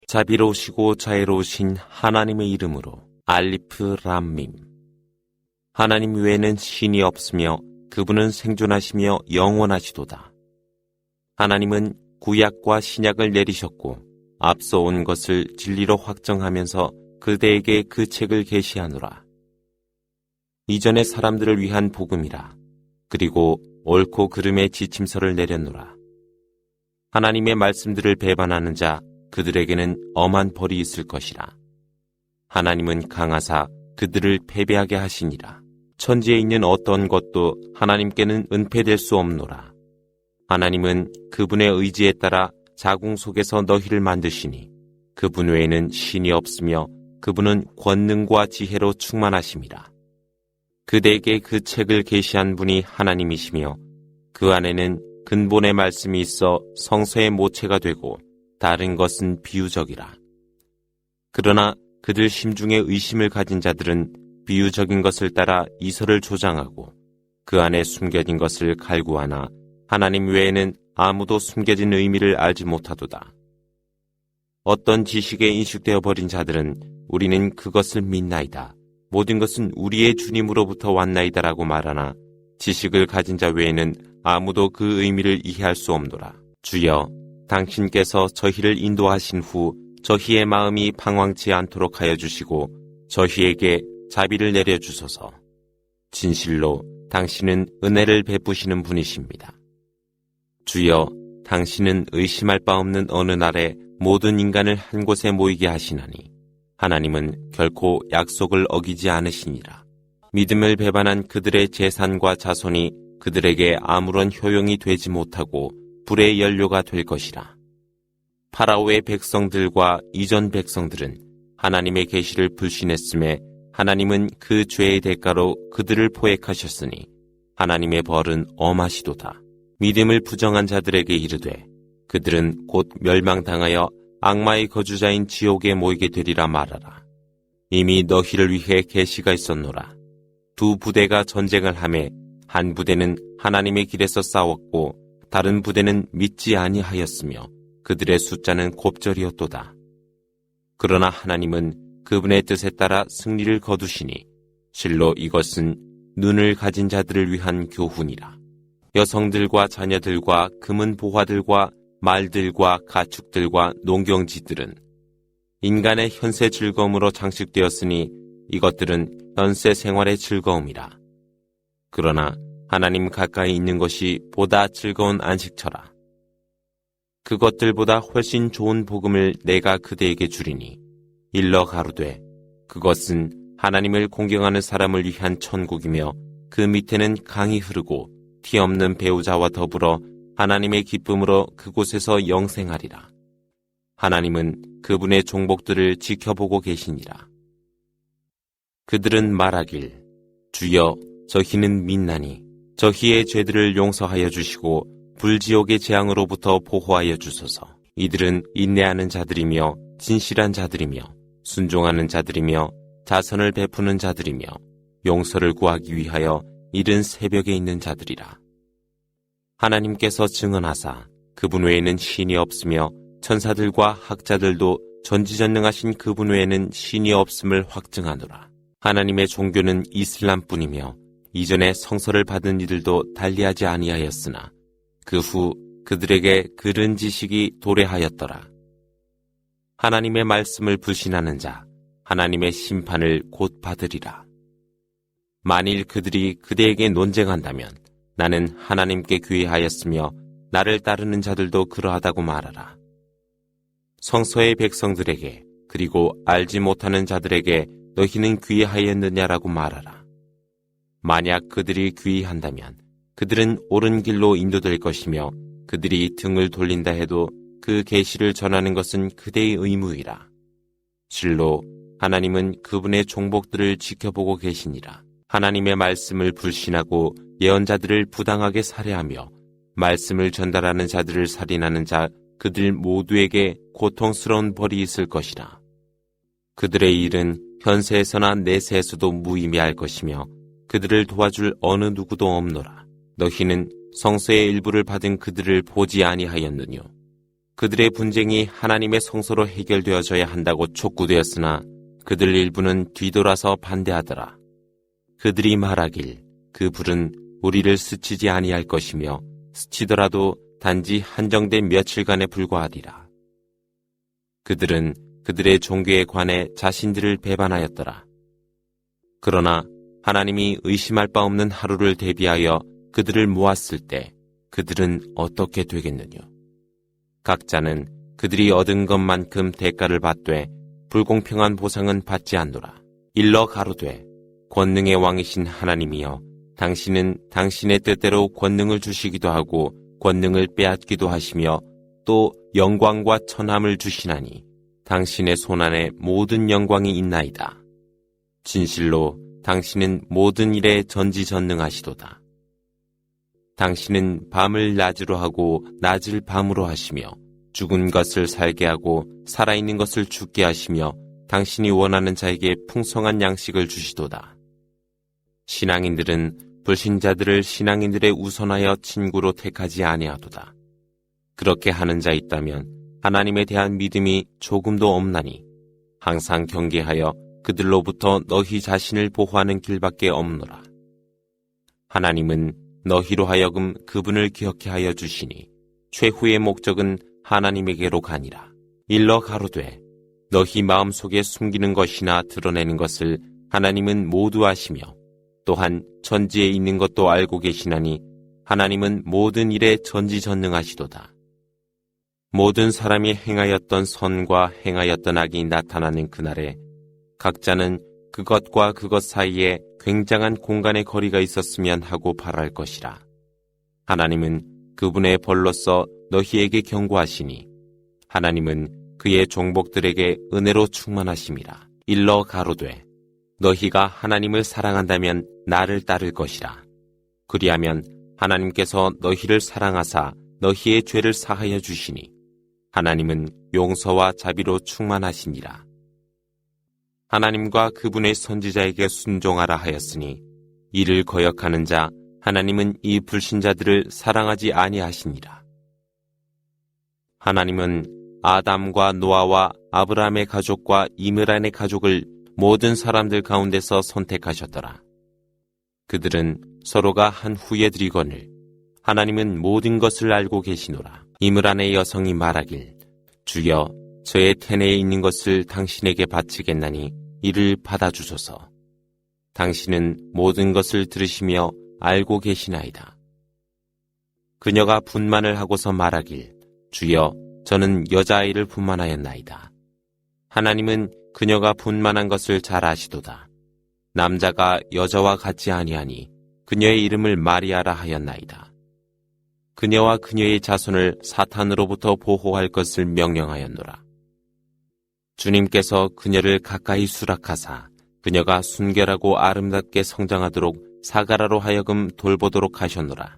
자비로우시고 자애로우신 하나님의 이름으로 알리프 람밈. 하나님 외에는 신이 없으며 그분은 생존하시며 영원하시도다. 하나님은 구약과 신약을 내리셨고 앞서 온 것을 진리로 확정하면서 그대에게 그 책을 계시하노라. 이전의 사람들을 위한 복음이라. 그리고 옳고 그름의 지침서를 내렸노라. 하나님의 말씀들을 배반하는 자 그들에게는 엄한 벌이 있을 것이라. 하나님은 강하사 그들을 패배하게 하시니라. 천지에 있는 어떤 것도 하나님께는 은폐될 수 없노라. 하나님은 그분의 의지에 따라 자궁 속에서 너희를 만드시니 그분 외에는 신이 없으며 그분은 권능과 지혜로 충만하심이라. 그대에게 그 책을 계시한 분이 하나님이시며 그 안에는 근본의 말씀이 있어 성서의 모체가 되고 다른 것은 비유적이라. 그러나 그들 심중에 의심을 가진 자들은 비유적인 것을 따라 이설을 조장하고 그 안에 숨겨진 것을 갈구하나 하나님 외에는 아무도 숨겨진 의미를 알지 못하도다. 어떤 지식에 인식되어 버린 자들은 우리는 그것을 믿나이다. 모든 것은 우리의 주님으로부터 왔나이다라고 말하나 지식을 가진 자 외에는 아무도 그 의미를 이해할 수 없노라. 주여, 당신께서 저희를 인도하신 후 저희의 마음이 방황치 않도록 하여 주시고 저희에게 자비를 내려주소서. 진실로 당신은 은혜를 베푸시는 분이십니다. 주여, 당신은 의심할 바 없는 어느 날에 모든 인간을 한 곳에 모이게 하시나니 하나님은 결코 약속을 어기지 않으시니라. 믿음을 배반한 그들의 재산과 자손이 그들에게 아무런 효용이 되지 못하고 불의 연료가 될 것이라. 파라오의 백성들과 이전 백성들은 하나님의 계시를 불신했음에 하나님은 그 죄의 대가로 그들을 포획하셨으니 하나님의 벌은 엄하시도다. 믿음을 부정한 자들에게 이르되 그들은 곧 멸망당하여 악마의 거주자인 지옥에 모이게 되리라 말하라. 이미 너희를 위해 계시가 있었노라. 두 부대가 전쟁을 하매 한 부대는 하나님의 길에서 싸웠고 다른 부대는 믿지 아니하였으며 그들의 숫자는 곱절이었도다. 그러나 하나님은 그분의 뜻에 따라 승리를 거두시니 실로 이것은 눈을 가진 자들을 위한 교훈이라. 여성들과 자녀들과 금은 보화들과 말들과 가축들과 농경지들은 인간의 현세 즐거움으로 장식되었으니 이것들은 현세 생활의 즐거움이라. 그러나 하나님 가까이 있는 것이 보다 즐거운 안식처라. 그것들보다 훨씬 좋은 복음을 내가 그대에게 주리니 일러 가로되 그것은 하나님을 공경하는 사람을 위한 천국이며 그 밑에는 강이 흐르고 티 없는 배우자와 더불어 하나님의 기쁨으로 그곳에서 영생하리라. 하나님은 그분의 종복들을 지켜보고 계시니라. 그들은 말하길 주여 저희는 믿나니 저희의 죄들을 용서하여 주시고 불지옥의 재앙으로부터 보호하여 주소서. 이들은 인내하는 자들이며 진실한 자들이며 순종하는 자들이며 자선을 베푸는 자들이며 용서를 구하기 위하여 이른 새벽에 있는 자들이라. 하나님께서 증언하사 그분 외에는 신이 없으며 천사들과 학자들도 전지전능하신 그분 외에는 신이 없음을 확증하노라. 하나님의 종교는 이슬람뿐이며 이전에 성서를 받은 이들도 달리하지 아니하였으나 그 후 그들에게 그른 지식이 도래하였더라. 하나님의 말씀을 불신하는 자 하나님의 심판을 곧 받으리라. 만일 그들이 그대에게 논쟁한다면 나는 하나님께 귀의하였으며 나를 따르는 자들도 그러하다고 말하라. 성서의 백성들에게 그리고 알지 못하는 자들에게 너희는 귀의하였느냐라고 말하라. 만약 그들이 귀의한다면 그들은 옳은 길로 인도될 것이며 그들이 등을 돌린다 해도 그 계시를 전하는 것은 그대의 의무이라. 실로 하나님은 그분의 종복들을 지켜보고 계시니라. 하나님의 말씀을 불신하고 예언자들을 부당하게 살해하며 말씀을 전달하는 자들을 살인하는 자 그들 모두에게 고통스러운 벌이 있을 것이라. 그들의 일은 현세에서나 내세에서도 무의미할 것이며 그들을 도와줄 어느 누구도 없노라. 너희는 성서의 일부를 받은 그들을 보지 아니하였느뇨. 그들의 분쟁이 하나님의 성소로 해결되어져야 한다고 촉구되었으나 그들 일부는 뒤돌아서 반대하더라. 그들이 말하길 그 불은 우리를 스치지 아니할 것이며 스치더라도 단지 한정된 며칠간에 불과하리라. 그들은 그들의 종교에 관해 자신들을 배반하였더라. 그러나 하나님이 의심할 바 없는 하루를 대비하여 그들을 모았을 때 그들은 어떻게 되겠느냐. 각자는 그들이 얻은 것만큼 대가를 받되 불공평한 보상은 받지 않노라. 일러 가로되 권능의 왕이신 하나님이여 당신은 당신의 뜻대로 권능을 주시기도 하고 권능을 빼앗기도 하시며 또 영광과 천함을 주시나니 당신의 손안에 모든 영광이 있나이다. 진실로 당신은 모든 일에 전지전능하시도다. 당신은 밤을 낮으로 하고 낮을 밤으로 하시며 죽은 것을 살게 하고 살아있는 것을 죽게 하시며 당신이 원하는 자에게 풍성한 양식을 주시도다. 신앙인들은 불신자들을 신앙인들의 우선하여 친구로 택하지 아니하도다. 그렇게 하는 자 있다면 하나님에 대한 믿음이 조금도 없나니 항상 경계하여 그들로부터 너희 자신을 보호하는 길밖에 없노라. 하나님은 너희로 하여금 그분을 기억해 하여 주시니 최후의 목적은 하나님에게로 가니라. 일러 가로되 너희 마음속에 숨기는 것이나 드러내는 것을 하나님은 모두 아시며 또한 천지에 있는 것도 알고 계시나니 하나님은 모든 일에 전지전능하시도다. 모든 사람이 행하였던 선과 행하였던 악이 나타나는 그날에 각자는 그것과 그것 사이에 굉장한 공간의 거리가 있었으면 하고 바랄 것이라. 하나님은 그분의 벌로서 너희에게 경고하시니 하나님은 그의 종복들에게 은혜로 충만하심이라. 일러 가로되 너희가 하나님을 사랑한다면 나를 따를 것이라. 그리하면 하나님께서 너희를 사랑하사 너희의 죄를 사하여 주시니 하나님은 용서와 자비로 충만하시니라. 하나님과 그분의 선지자에게 순종하라 하였으니 이를 거역하는 자 하나님은 이 불신자들을 사랑하지 아니하시니라. 하나님은 아담과 노아와 아브라함의 가족과 이므란의 가족을 모든 사람들 가운데서 선택하셨더라. 그들은 서로가 한 후예들이거늘 하나님은 모든 것을 알고 계시노라. 이므란의 여성이 말하길 주여 저의 태내에 있는 것을 당신에게 바치겠나니 이를 받아주소서. 당신은 모든 것을 들으시며 알고 계시나이다. 그녀가 분만을 하고서 말하길 주여 저는 여자아이를 분만하였나이다. 하나님은 그녀가 분만한 것을 잘 아시도다. 남자가 여자와 같지 아니하니 그녀의 이름을 마리아라 하였나이다. 그녀와 그녀의 자손을 사탄으로부터 보호할 것을 명령하였노라. 주님께서 그녀를 가까이 수락하사 그녀가 순결하고 아름답게 성장하도록 사가라로 하여금 돌보도록 하셨노라.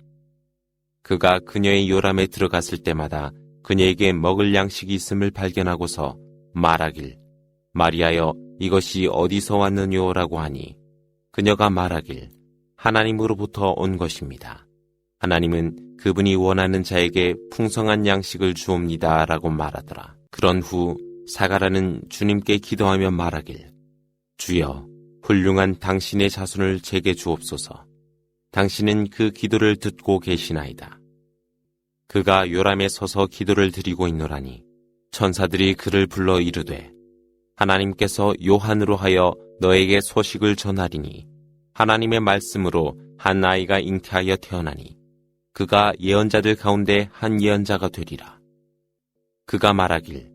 그가 그녀의 요람에 들어갔을 때마다 그녀에게 먹을 양식이 있음을 발견하고서 말하길 마리아여 이것이 어디서 왔느냐라고 하니 그녀가 말하길 하나님으로부터 온 것입니다. 하나님은 그분이 원하는 자에게 풍성한 양식을 주옵니다 라고 말하더라. 그런 후 사가라는 주님께 기도하며 말하길 주여 훌륭한 당신의 자손을 제게 주옵소서. 당신은 그 기도를 듣고 계시나이다. 그가 요람에 서서 기도를 드리고 있노라니 천사들이 그를 불러 이르되 하나님께서 요한으로 하여 너에게 소식을 전하리니 하나님의 말씀으로 한 아이가 잉태하여 태어나니 그가 예언자들 가운데 한 예언자가 되리라. 그가 말하길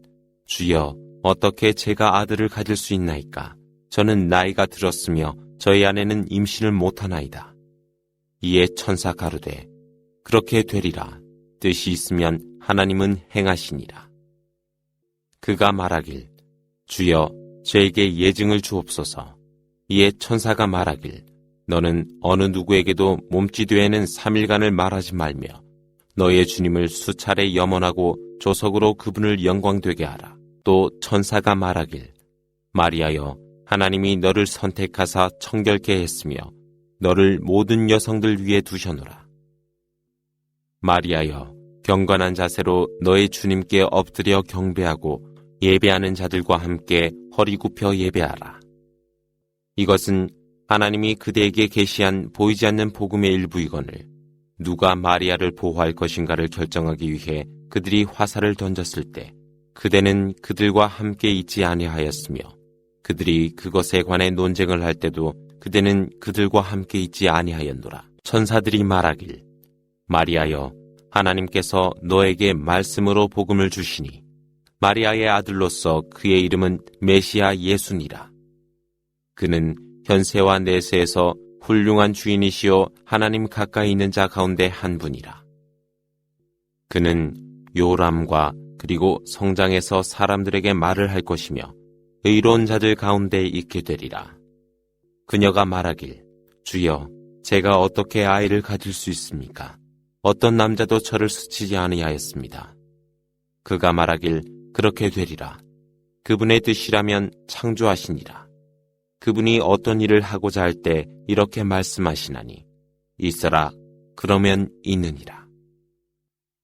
주여 어떻게 제가 아들을 가질 수 있나이까? 저는 나이가 들었으며 저희 아내는 임신을 못하나이다. 이에 천사 가로되 그렇게 되리라. 뜻이 있으면 하나님은 행하시니라. 그가 말하길 주여 저에게 예증을 주옵소서. 이에 천사가 말하길 너는 어느 누구에게도 몸짓외에는 3일간을 말하지 말며 너의 주님을 수차례 염원하고 조석으로 그분을 영광되게 하라. 또 천사가 말하길 마리아여 하나님이 너를 선택하사 청결케 했으며 너를 모든 여성들 위에 두셔노라. 마리아여 경건한 자세로 너의 주님께 엎드려 경배하고 예배하는 자들과 함께 허리 굽혀 예배하라. 이것은 하나님이 그대에게 계시한 보이지 않는 복음의 일부이거늘 누가 마리아를 보호할 것인가를 결정하기 위해 그들이 화살을 던졌을 때 그대는 그들과 함께 있지 아니하였으며 그들이 그것에 관해 논쟁을 할 때도 그대는 그들과 함께 있지 아니하였노라. 천사들이 말하길 마리아여 하나님께서 너에게 말씀으로 복음을 주시니 마리아의 아들로서 그의 이름은 메시아 예수니라. 그는 현세와 내세에서 훌륭한 주인이시요 하나님 가까이 있는 자 가운데 한 분이라. 그는 요람과 그리고 성장에서 사람들에게 말을 할 것이며 의로운 자들 가운데 있게 되리라. 그녀가 말하길 주여 제가 어떻게 아이를 가질 수 있습니까? 어떤 남자도 저를 스치지 아니하였습니다. 그가 말하길 그렇게 되리라. 그분의 뜻이라면 창조하시니라. 그분이 어떤 일을 하고자 할 때 이렇게 말씀하시나니 있어라 그러면 있느니라.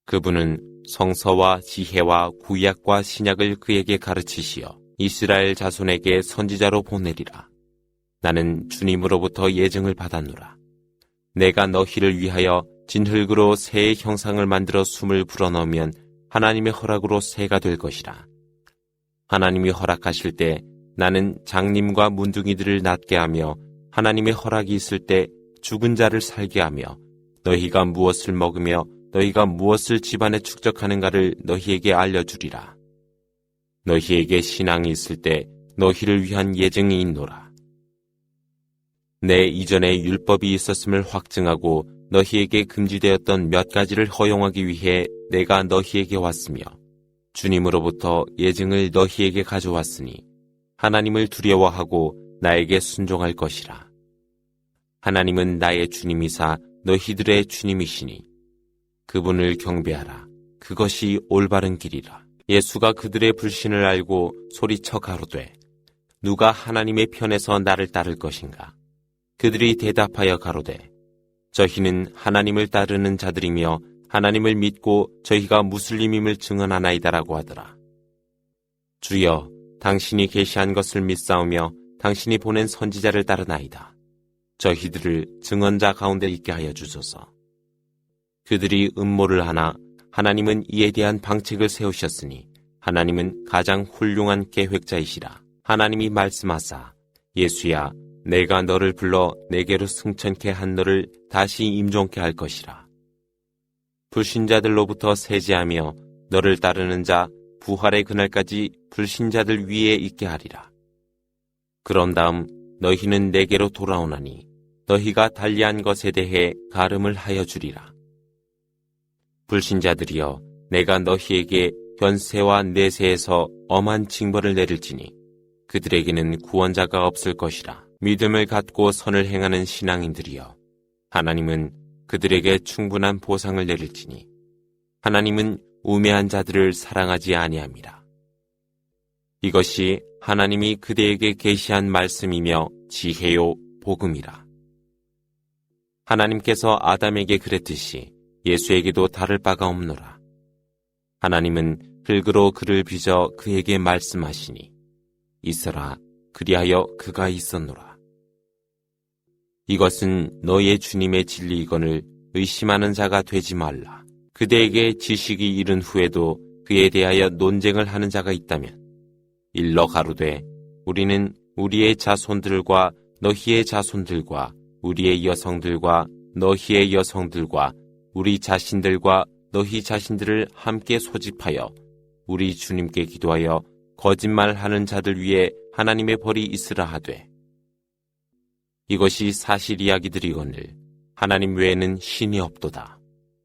그분은 성서와 지혜와 구약과 신약을 그에게 가르치시어 이스라엘 자손에게 선지자로 보내리라. 나는 주님으로부터 예증을 받았노라. 내가 너희를 위하여 진흙으로 새의 형상을 만들어 숨을 불어넣으면 하나님의 허락으로 새가 될 것이라. 하나님이 허락하실 때 나는 장님과 문둥이들을 낫게 하며 하나님의 허락이 있을 때 죽은 자를 살게 하며 너희가 무엇을 먹으며 너희가 무엇을 집안에 축적하는가를 너희에게 알려주리라. 너희에게 신앙이 있을 때 너희를 위한 예증이 있노라. 내 이전에 율법이 있었음을 확증하고 너희에게 금지되었던 몇 가지를 허용하기 위해 내가 너희에게 왔으며 주님으로부터 예증을 너희에게 가져왔으니 하나님을 두려워하고 나에게 순종할 것이라. 하나님은 나의 주님이사 너희들의 주님이시니 그분을 경배하라. 그것이 올바른 길이라. 예수가 그들의 불신을 알고 소리쳐 가로되 누가 하나님의 편에서 나를 따를 것인가? 그들이 대답하여 가로되 저희는 하나님을 따르는 자들이며 하나님을 믿고 저희가 무슬림임을 증언하나이다라고 하더라. 주여 당신이 계시한 것을 믿사오며 당신이 보낸 선지자를 따르나이다. 저희들을 증언자 가운데 있게 하여 주소서. 그들이 음모를 하나 하나님은 이에 대한 방책을 세우셨으니 하나님은 가장 훌륭한 계획자이시라. 하나님이 말씀하사 예수야 내가 너를 불러 내게로 승천케 한 너를 다시 임종케 할 것이라. 불신자들로부터 세제하며 너를 따르는 자 부활의 그날까지 불신자들 위에 있게 하리라. 그런 다음 너희는 내게로 돌아오나니 너희가 달리한 것에 대해 가름을 하여 주리라. 불신자들이여 내가 너희에게 현세와 내세에서 엄한 징벌을 내릴지니 그들에게는 구원자가 없을 것이라. 믿음을 갖고 선을 행하는 신앙인들이여 하나님은 그들에게 충분한 보상을 내릴지니 하나님은 우매한 자들을 사랑하지 아니함이라. 이것이 하나님이 그대에게 계시한 말씀이며 지혜요 복음이라. 하나님께서 아담에게 그랬듯이 예수에게도 다를 바가 없노라. 하나님은 흙으로 그를 빚어 그에게 말씀하시니 있어라 그리하여 그가 있었노라. 이것은 너의 주님의 진리이거늘 의심하는 자가 되지 말라. 그대에게 지식이 이른 후에도 그에 대하여 논쟁을 하는 자가 있다면 일러 가로되 우리는 우리의 자손들과 너희의 자손들과 우리의 여성들과 너희의 여성들과 우리 자신들과 너희 자신들을 함께 소집하여 우리 주님께 기도하여 거짓말하는 자들 위에 하나님의 벌이 있으라 하되 이것이 사실 이야기들이거늘 하나님 외에는 신이 없도다.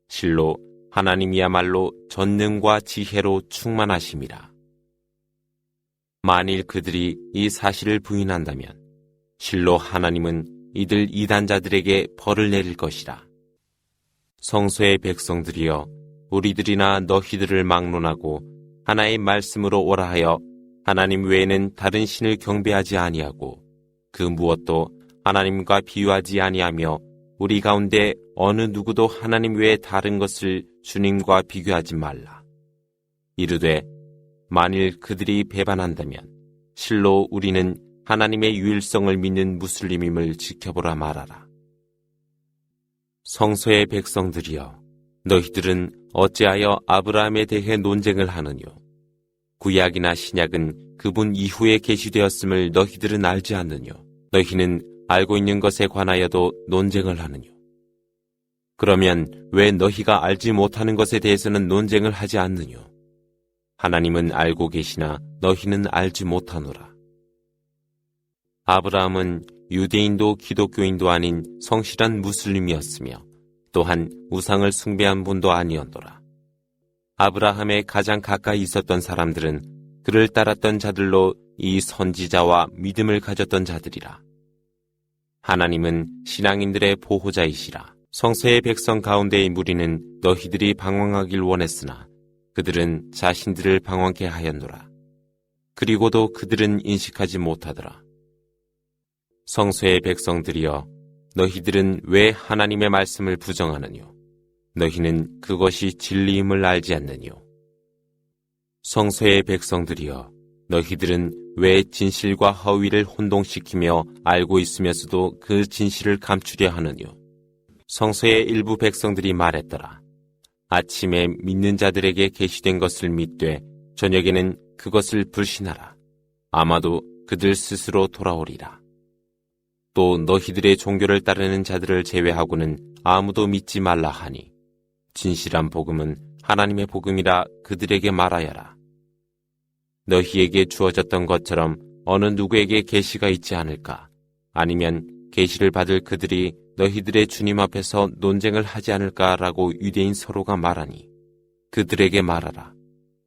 실로 하나님이야말로 전능과 지혜로 충만하심이라. 만일 그들이 이 사실을 부인한다면 실로 하나님은 이들 이단자들에게 벌을 내릴 것이라. 성소의 백성들이여 우리들이나 너희들을 막론하고 하나의 말씀으로 오라 하여 하나님 외에는 다른 신을 경배하지 아니하고 그 무엇도 하나님과 비유하지 아니하며 우리 가운데 어느 누구도 하나님 외에 다른 것을 주님과 비교하지 말라. 이르되 만일 그들이 배반한다면 실로 우리는 하나님의 유일성을 믿는 무슬림임을 지켜보라 말하라. 성소의 백성들이여, 너희들은 어찌하여 아브라함에 대해 논쟁을 하느뇨? 구약이나 신약은 그분 이후에 계시되었음을 너희들은 알지 않느뇨? 너희는 알고 있는 것에 관하여도 논쟁을 하느뇨? 그러면 왜 너희가 알지 못하는 것에 대해서는 논쟁을 하지 않느뇨? 하나님은 알고 계시나 너희는 알지 못하노라. 아브라함은 유대인도 기독교인도 아닌 성실한 무슬림이었으며 또한 우상을 숭배한 분도 아니었노라. 아브라함의 가장 가까이 있었던 사람들은 그를 따랐던 자들로 이 선지자와 믿음을 가졌던 자들이라. 하나님은 신앙인들의 보호자이시라. 성서의 백성 가운데의 무리는 너희들이 방황하길 원했으나 그들은 자신들을 방황케 하였노라. 그리고도 그들은 인식하지 못하더라. 성소의 백성들이여, 너희들은 왜 하나님의 말씀을 부정하느뇨? 너희는 그것이 진리임을 알지 않느뇨? 성소의 백성들이여, 너희들은 왜 진실과 허위를 혼동시키며 알고 있으면서도 그 진실을 감추려 하느뇨? 성소의 일부 백성들이 말했더라. 아침에 믿는 자들에게 계시된 것을 믿되 저녁에는 그것을 불신하라. 아마도 그들 스스로 돌아오리라. 또 너희들의 종교를 따르는 자들을 제외하고는 아무도 믿지 말라 하니 진실한 복음은 하나님의 복음이라 그들에게 말하여라. 너희에게 주어졌던 것처럼 어느 누구에게 계시가 있지 않을까? 아니면 계시를 받을 그들이 너희들의 주님 앞에서 논쟁을 하지 않을까라고 유대인 서로가 말하니 그들에게 말하라.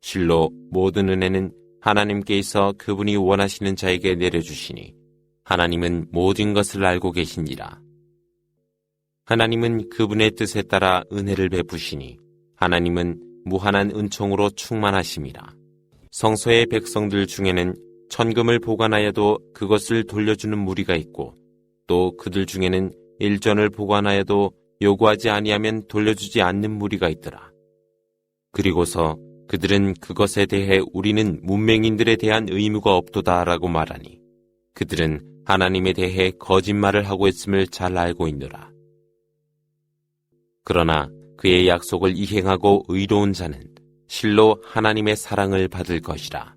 실로 모든 은혜는 하나님께서 그분이 원하시는 자에게 내려주시니 하나님은 모든 것을 알고 계시니라. 하나님은 그분의 뜻에 따라 은혜를 베푸시니 하나님은 무한한 은총으로 충만하심이라. 성소의 백성들 중에는 천금을 보관하여도 그것을 돌려주는 무리가 있고 또 그들 중에는 일전을 보관하여도 요구하지 아니하면 돌려주지 않는 무리가 있더라. 그리고서 그들은 그것에 대해 우리는 문맹인들에 대한 의무가 없도다라고 말하니 그들은 하나님에 대해 거짓말을 하고 있음을 잘 알고 있노라. 그러나 그의 약속을 이행하고 의로운 자는 실로 하나님의 사랑을 받을 것이라.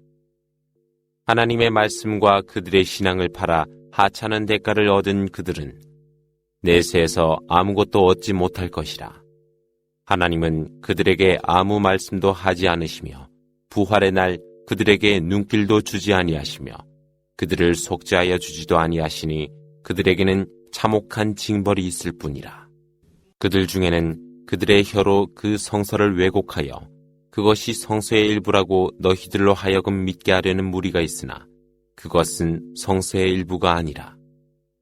하나님의 말씀과 그들의 신앙을 팔아 하찮은 대가를 얻은 그들은 내세에서 아무것도 얻지 못할 것이라. 하나님은 그들에게 아무 말씀도 하지 않으시며 부활의 날 그들에게 눈길도 주지 아니하시며 그들을 속죄하여 주지도 아니하시니 그들에게는 참혹한 징벌이 있을 뿐이라. 그들 중에는 그들의 혀로 그 성서를 왜곡하여 그것이 성서의 일부라고 너희들로 하여금 믿게 하려는 무리가 있으나 그것은 성서의 일부가 아니라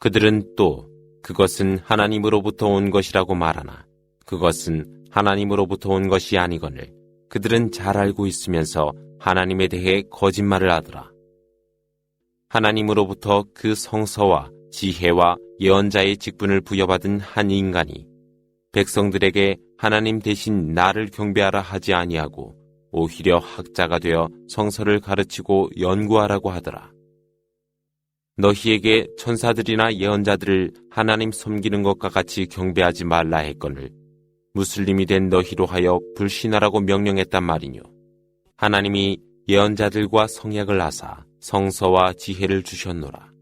그들은 또 그것은 하나님으로부터 온 것이라고 말하나 그것은 하나님으로부터 온 것이 아니거늘 그들은 잘 알고 있으면서 하나님에 대해 거짓말을 하더라. 하나님으로부터 그 성서와 지혜와 예언자의 직분을 부여받은 한 인간이 백성들에게 하나님 대신 나를 경배하라 하지 아니하고 오히려 학자가 되어 성서를 가르치고 연구하라고 하더라. 너희에게 천사들이나 예언자들을 하나님 섬기는 것과 같이 경배하지 말라 했거늘 무슬림이 된 너희로 하여 불신하라고 명령했단 말이뇨. 하나님이 예언자들과 성약을 하사 성서와 지혜를 주셨노라.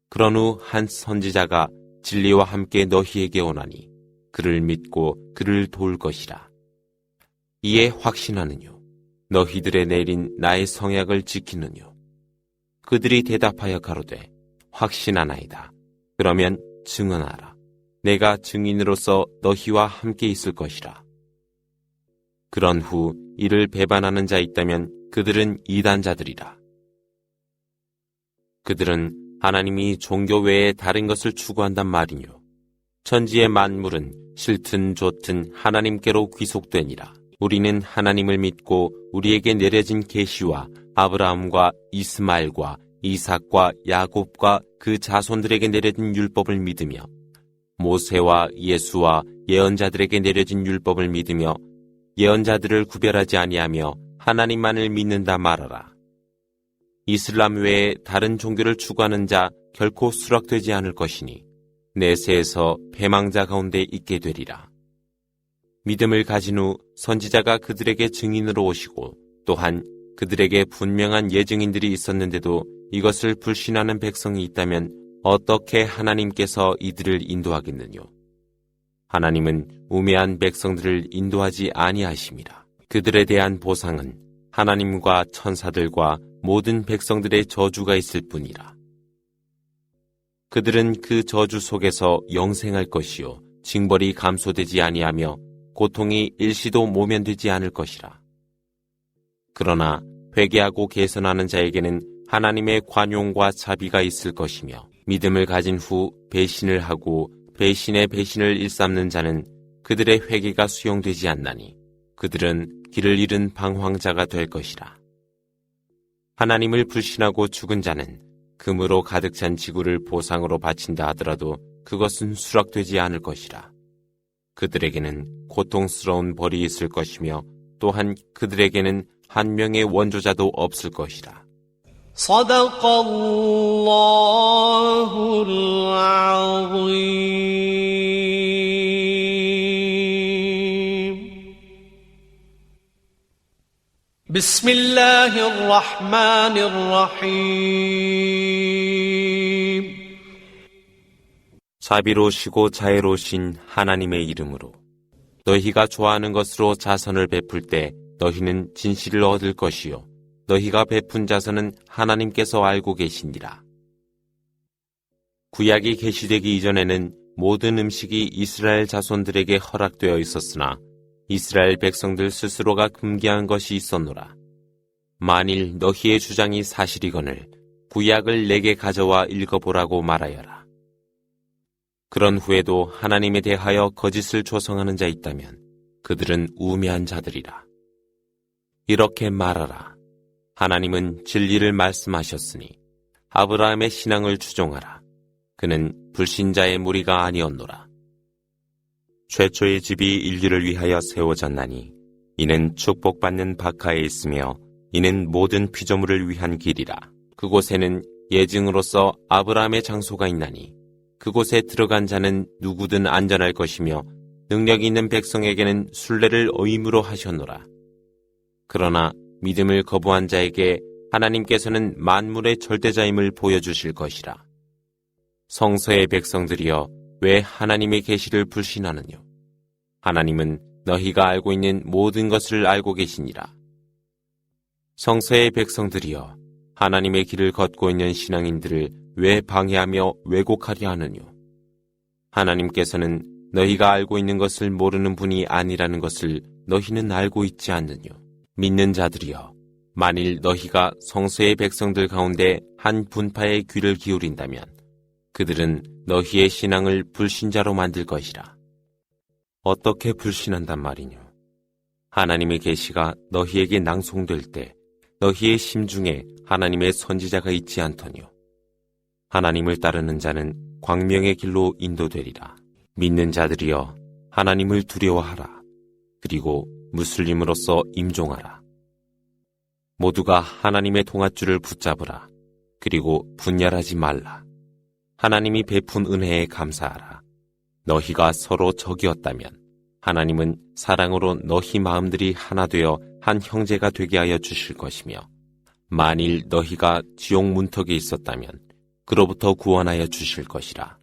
그런 후 한 선지자가 진리와 함께 너희에게 오나니 그를 믿고 그를 도울 것이라. 이에 확신하느뇨. 너희들의 내린 나의 성약을 지키느뇨. 그들이 대답하여 가로되 확신하나이다. 그러면 증언하라. 내가 증인으로서 너희와 함께 있을 것이라. 그런 후 이를 배반하는 자 있다면 그들은 이단자들이라. 그들은 하나님이 종교 외에 다른 것을 추구한단 말이뇨. 천지의 만물은 싫든 좋든 하나님께로 귀속되니라. 우리는 하나님을 믿고 우리에게 내려진 계시와 아브라함과 이스마엘과 이삭과 야곱과 그 자손들에게 내려진 율법을 믿으며 모세와 예수와 예언자들에게 내려진 율법을 믿으며 예언자들을 구별하지 아니하며 하나님만을 믿는다 말하라. 이슬람 외에 다른 종교를 추구하는 자 결코 수락되지 않을 것이니 내세에서 패망자 가운데 있게 되리라. 믿음을 가진 후 선지자가 그들에게 증인으로 오시고 또한 그들에게 분명한 예증인들이 있었는데도 이것을 불신하는 백성이 있다면 어떻게 하나님께서 이들을 인도하겠느뇨? 하나님은 우매한 백성들을 인도하지 아니하심이라. 그들에 대한 보상은 하나님과 천사들과 모든 백성들의 저주가 있을 뿐이라. 그들은 그 저주 속에서 영생할 것이요 징벌이 감소되지 아니하며 고통이 일시도 모면되지 않을 것이라. 그러나 회개하고 개선하는 자에게는 하나님의 관용과 자비가 있을 것이며 믿음을 가진 후 배신을 하고 배신의 배신을 일삼는 자는 그들의 회개가 수용되지 않나니 그들은 길을 잃은 방황자가 될 것이라. 하나님을 불신하고 죽은 자는 금으로 가득 찬 지구를 보상으로 바친다 하더라도 그것은 수락되지 않을 것이라. 그들에게는 고통스러운 벌이 있을 것이며 또한 그들에게는 한 명의 원조자도 없을 것이라. صدق الله العظيم. بسم الله الرحمن الرحيم. 자비로우시고 자애로우신 하나님의 이름으로 너희가 좋아하는 것으로 자선을 베풀 때 너희는 진실을 얻을 것이요 너희가 베푼 자선은 하나님께서 알고 계시니라. 구약이 계시되기 이전에는 모든 음식이 이스라엘 자손들에게 허락되어 있었으나 이스라엘 백성들 스스로가 금기한 것이 있었노라. 만일 너희의 주장이 사실이거늘 구약을 내게 가져와 읽어보라고 말하여라. 그런 후에도 하나님에 대하여 거짓을 조성하는 자 있다면 그들은 우매한 자들이라. 이렇게 말하라. 하나님은 진리를 말씀하셨으니 아브라함의 신앙을 추종하라. 그는 불신자의 무리가 아니었노라. 최초의 집이 인류를 위하여 세워졌나니 이는 축복받는 바카에 있으며 이는 모든 피조물을 위한 길이라. 그곳에는 예증으로서 아브라함의 장소가 있나니 그곳에 들어간 자는 누구든 안전할 것이며 능력 있는 백성에게는 순례를 의무로 하셨노라. 그러나 믿음을 거부한 자에게 하나님께서는 만물의 절대자임을 보여주실 것이라. 성서의 백성들이여 왜 하나님의 계시를 불신하느뇨? 하나님은 너희가 알고 있는 모든 것을 알고 계시니라. 성서의 백성들이여 하나님의 길을 걷고 있는 신앙인들을 왜 방해하며 왜곡하려 하느뇨? 하나님께서는 너희가 알고 있는 것을 모르는 분이 아니라는 것을 너희는 알고 있지 않느뇨? 믿는 자들이여 만일 너희가 성서의 백성들 가운데 한 분파의 귀를 기울인다면 그들은 너희의 신앙을 불신자로 만들 것이라. 어떻게 불신한단 말이뇨? 하나님의 계시가 너희에게 낭송될 때 너희의 심중에 하나님의 선지자가 있지 않더뇨? 하나님을 따르는 자는 광명의 길로 인도되리라. 믿는 자들이여 하나님을 두려워하라. 그리고 무슬림으로서 임종하라. 모두가 하나님의 동아줄을 붙잡으라. 그리고 분열하지 말라. 하나님이 베푼 은혜에 감사하라. 너희가 서로 적이었다면 하나님은 사랑으로 너희 마음들이 하나 되어 한 형제가 되게 하여 주실 것이며 만일 너희가 지옥 문턱에 있었다면 그로부터 구원하여 주실 것이라.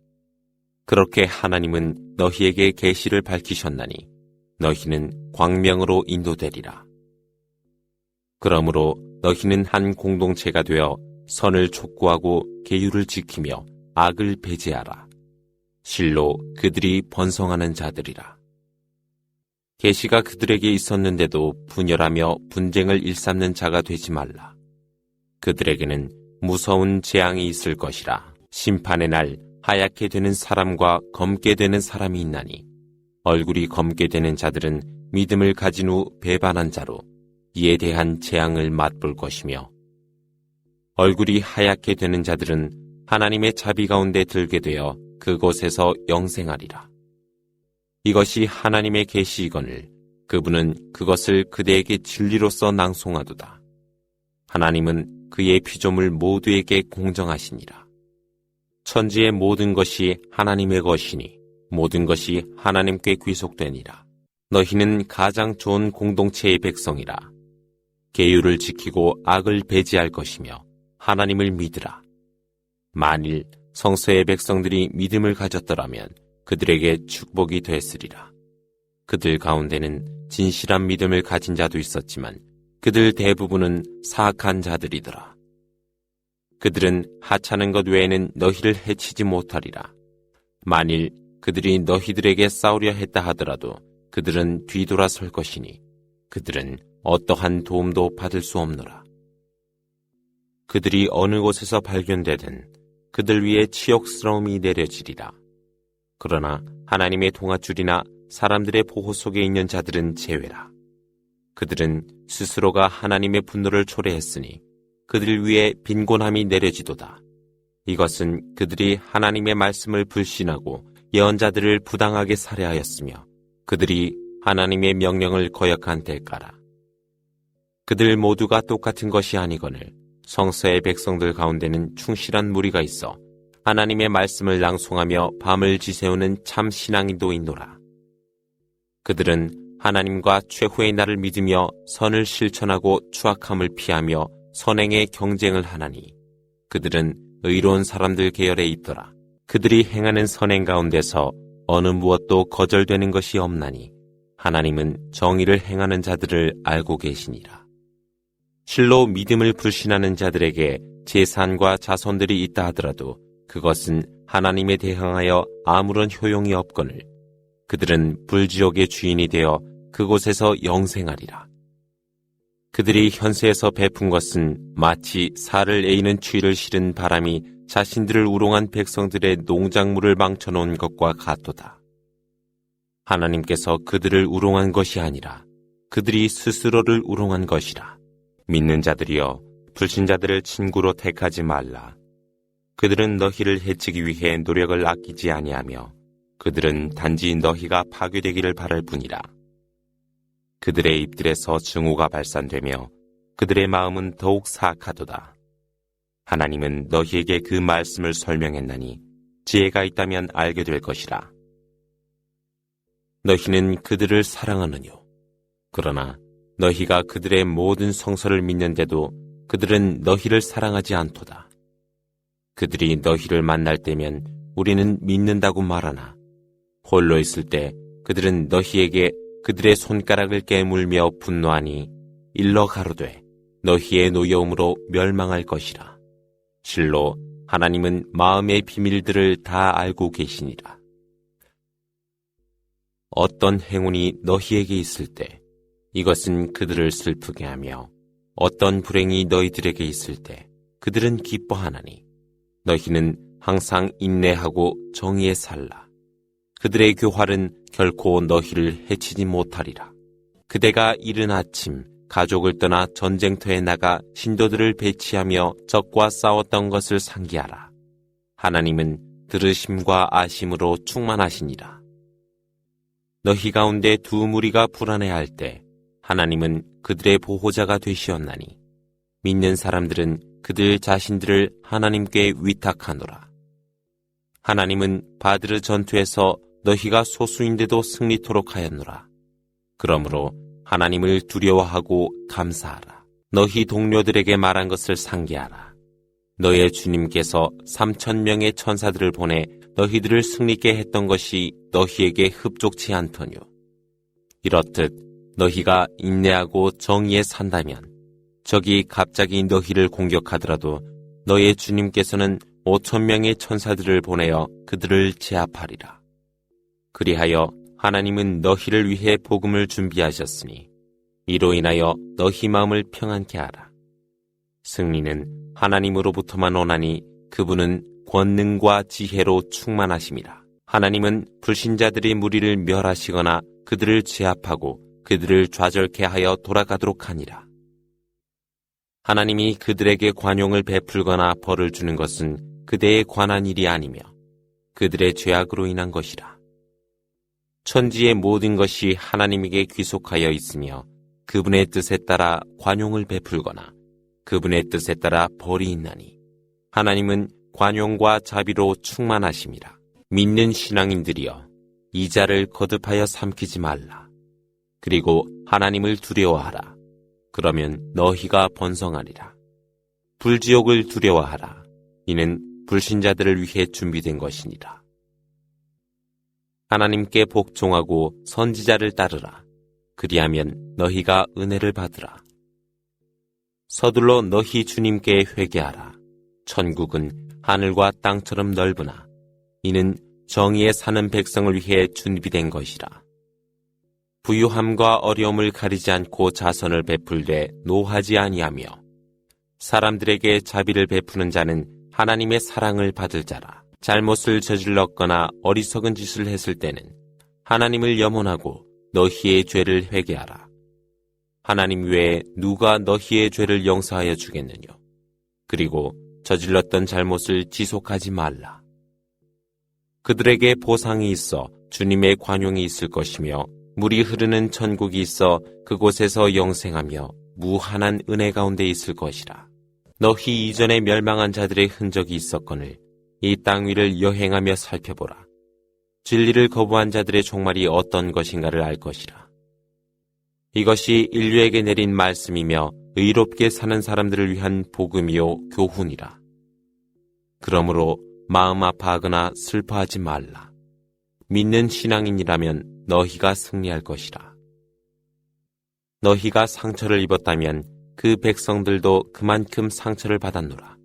그렇게 하나님은 너희에게 계시를 밝히셨나니 너희는 광명으로 인도되리라. 그러므로 너희는 한 공동체가 되어 선을 촉구하고 계율을 지키며 악을 배제하라. 실로 그들이 번성하는 자들이라. 계시가 그들에게 있었는데도 분열하며 분쟁을 일삼는 자가 되지 말라. 그들에게는 무서운 재앙이 있을 것이라. 심판의 날 하얗게 되는 사람과 검게 되는 사람이 있나니 얼굴이 검게 되는 자들은 믿음을 가진 후 배반한 자로 이에 대한 재앙을 맛볼 것이며 얼굴이 하얗게 되는 자들은 하나님의 자비 가운데 들게 되어 그곳에서 영생하리라. 이것이 하나님의 계시이거늘 그분은 그것을 그대에게 진리로서 낭송하도다. 하나님은 그의 피조물 모두에게 공정하시니라. 천지의 모든 것이 하나님의 것이니 모든 것이 하나님께 귀속되니라. 너희는 가장 좋은 공동체의 백성이라. 계율을 지키고 악을 배제할 것이며 하나님을 믿으라. 만일 성서의 백성들이 믿음을 가졌더라면 그들에게 축복이 됐으리라. 그들 가운데는 진실한 믿음을 가진 자도 있었지만 그들 대부분은 사악한 자들이더라. 그들은 하찮은 것 외에는 너희를 해치지 못하리라. 만일 그들이 너희들에게 싸우려 했다 하더라도 그들은 뒤돌아설 것이니 그들은 어떠한 도움도 받을 수 없노라. 그들이 어느 곳에서 발견되든 그들 위에 치욕스러움이 내려지리라. 그러나 하나님의 동아줄이나 사람들의 보호 속에 있는 자들은 제외라. 그들은 스스로가 하나님의 분노를 초래했으니 그들 위에 빈곤함이 내려지도다. 이것은 그들이 하나님의 말씀을 불신하고 예언자들을 부당하게 살해하였으며 그들이 하나님의 명령을 거역한 대가라. 그들 모두가 똑같은 것이 아니거늘 성서의 백성들 가운데는 충실한 무리가 있어 하나님의 말씀을 낭송하며 밤을 지새우는 참 신앙인도 있노라. 그들은 하나님과 최후의 날을 믿으며 선을 실천하고 추악함을 피하며 선행의 경쟁을 하나니 그들은 의로운 사람들 계열에 있더라. 그들이 행하는 선행 가운데서 어느 무엇도 거절되는 것이 없나니 하나님은 정의를 행하는 자들을 알고 계시니라. 실로 믿음을 불신하는 자들에게 재산과 자손들이 있다 하더라도 그것은 하나님에 대항하여 아무런 효용이 없거늘 그들은 불지옥의 주인이 되어 그곳에서 영생하리라. 그들이 현세에서 베푼 것은 마치 살을 에이는 추위를 실은 바람이 자신들을 우롱한 백성들의 농작물을 망쳐놓은 것과 같도다. 하나님께서 그들을 우롱한 것이 아니라 그들이 스스로를 우롱한 것이라. 믿는 자들이여 불신자들을 친구로 택하지 말라. 그들은 너희를 해치기 위해 노력을 아끼지 아니하며 그들은 단지 너희가 파괴되기를 바랄 뿐이라. 그들의 입들에서 증오가 발산되며 그들의 마음은 더욱 사악하도다. 하나님은 너희에게 그 말씀을 설명했나니 지혜가 있다면 알게 될 것이라. 너희는 그들을 사랑하느뇨. 그러나 너희가 그들의 모든 성서를 믿는데도 그들은 너희를 사랑하지 않도다. 그들이 너희를 만날 때면 우리는 믿는다고 말하나 홀로 있을 때 그들은 너희에게 그들의 손가락을 깨물며 분노하니 일러 가로되 너희의 노여움으로 멸망할 것이라. 실로 하나님은 마음의 비밀들을 다 알고 계시니라. 어떤 행운이 너희에게 있을 때 이것은 그들을 슬프게 하며 어떤 불행이 너희들에게 있을 때 그들은 기뻐하나니 너희는 항상 인내하고 정의에 살라. 그들의 교활은 결코 너희를 해치지 못하리라. 그대가 이른 아침 가족을 떠나 전쟁터에 나가 신도들을 배치하며 적과 싸웠던 것을 상기하라. 하나님은 들으심과 아심으로 충만하시니라. 너희 가운데 두 무리가 불안해할 때 하나님은 그들의 보호자가 되시었나니 믿는 사람들은 그들 자신들을 하나님께 위탁하노라. 하나님은 바드르 전투에서 너희가 소수인데도 승리토록 하였노라. 그러므로 하나님을 두려워하고 감사하라. 너희 동료들에게 말한 것을 상기하라. 너의 주님께서 3,000명의 천사들을 보내 너희들을 승리케 했던 것이 너희에게 흡족치 않더뇨. 이렇듯 너희가 인내하고 정의에 산다면 적이 갑자기 너희를 공격하더라도 너의 주님께서는 5,000명의 천사들을 보내어 그들을 제압하리라. 그리하여 하나님은 너희를 위해 복음을 준비하셨으니 이로 인하여 너희 마음을 평안케 하라. 승리는 하나님으로부터만 오나니 그분은 권능과 지혜로 충만하심이라. 하나님은 불신자들의 무리를 멸하시거나 그들을 제압하고 그들을 좌절케 하여 돌아가도록 하니라. 하나님이 그들에게 관용을 베풀거나 벌을 주는 것은 그대에 관한 일이 아니며 그들의 죄악으로 인한 것이라. 천지의 모든 것이 하나님에게 귀속하여 있으며 그분의 뜻에 따라 관용을 베풀거나 그분의 뜻에 따라 벌이 있나니 하나님은 관용과 자비로 충만하심이라. 믿는 신앙인들이여 이 자를 거듭하여 삼키지 말라. 그리고 하나님을 두려워하라. 그러면 너희가 번성하리라. 불지옥을 두려워하라. 이는 불신자들을 위해 준비된 것이니라. 하나님께 복종하고 선지자를 따르라. 그리하면 너희가 은혜를 받으라. 서둘러 너희 주님께 회개하라. 천국은 하늘과 땅처럼 넓으나 이는 정의에 사는 백성을 위해 준비된 것이라. 부유함과 어려움을 가리지 않고 자선을 베풀되 노하지 아니하며 사람들에게 자비를 베푸는 자는 하나님의 사랑을 받을 자라. 잘못을 저질렀거나 어리석은 짓을 했을 때는 하나님을 염원하고 너희의 죄를 회개하라. 하나님 외에 누가 너희의 죄를 용서하여 주겠느냐. 그리고 저질렀던 잘못을 지속하지 말라. 그들에게 보상이 있어 주님의 관용이 있을 것이며 물이 흐르는 천국이 있어 그곳에서 영생하며 무한한 은혜 가운데 있을 것이라. 너희 이전에 멸망한 자들의 흔적이 있었거늘 이 땅 위를 여행하며 살펴보라. 진리를 거부한 자들의 종말이 어떤 것인가를 알 것이라. 이것이 인류에게 내린 말씀이며 의롭게 사는 사람들을 위한 복음이요 교훈이라. 그러므로 마음 아파하거나 슬퍼하지 말라. 믿는 신앙인이라면 너희가 승리할 것이라. 너희가 상처를 입었다면 그 백성들도 그만큼 상처를 받았노라.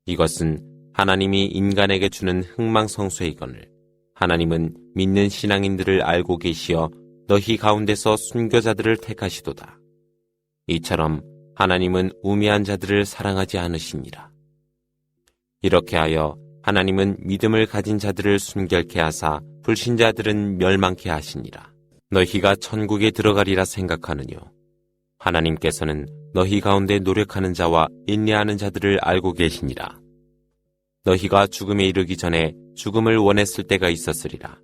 이것은 하나님이 인간에게 주는 흥망성쇠이거늘 하나님은 믿는 신앙인들을 알고 계시어 너희 가운데서 순교자들을 택하시도다. 이처럼 하나님은 우매한 자들을 사랑하지 않으시니라. 이렇게 하여 하나님은 믿음을 가진 자들을 순결케 하사 불신자들은 멸망케 하시니라. 너희가 천국에 들어가리라 생각하느뇨. 하나님께서는 너희 가운데 노력하는 자와 인내하는 자들을 알고 계시니라. 너희가 죽음에 이르기 전에 죽음을 원했을 때가 있었으리라.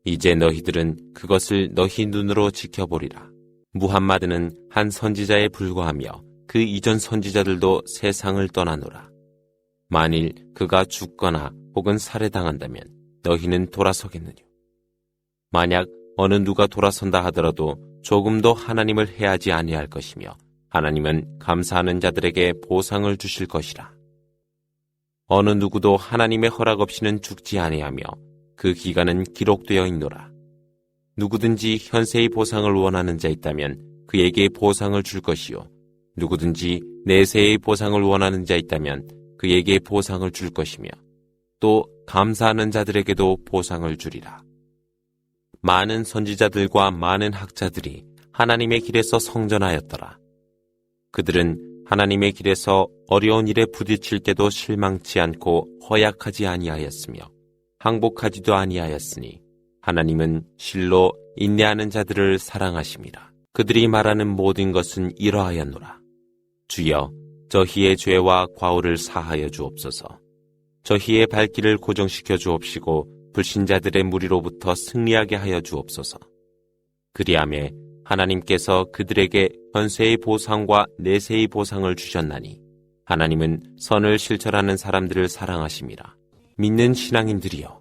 이제 너희들은 그것을 너희 눈으로 지켜보리라. 무함마드는 한 선지자에 불과하며 그 이전 선지자들도 세상을 떠나노라. 만일 그가 죽거나 혹은 살해당한다면 너희는 돌아서겠느냐? 만약 어느 누가 돌아선다 하더라도 조금도 하나님을 해하지 아니할 것이며 하나님은 감사하는 자들에게 보상을 주실 것이라. 어느 누구도 하나님의 허락 없이는 죽지 아니하며 그 기간은 기록되어 있노라. 누구든지 현세의 보상을 원하는 자 있다면 그에게 보상을 줄 것이요 누구든지 내세의 보상을 원하는 자 있다면 그에게 보상을 줄 것이며 또 감사하는 자들에게도 보상을 주리라. 많은 선지자들과 많은 학자들이 하나님의 길에서 성전하였더라. 그들은 하나님의 길에서 어려운 일에 부딪힐 때도 실망치 않고 허약하지 아니하였으며 항복하지도 아니하였으니 하나님은 실로 인내하는 자들을 사랑하심이라. 그들이 말하는 모든 것은 이러하였노라. 주여 저희의 죄와 과오를 사하여 주옵소서. 저희의 발길을 고정시켜 주옵시고 불신자들의 무리로부터 승리하게 하여 주옵소서. 그리하매 하나님께서 그들에게 현세의 보상과 내세의 보상을 주셨나니 하나님은 선을 실천하는 사람들을 사랑하심이라. 믿는 신앙인들이여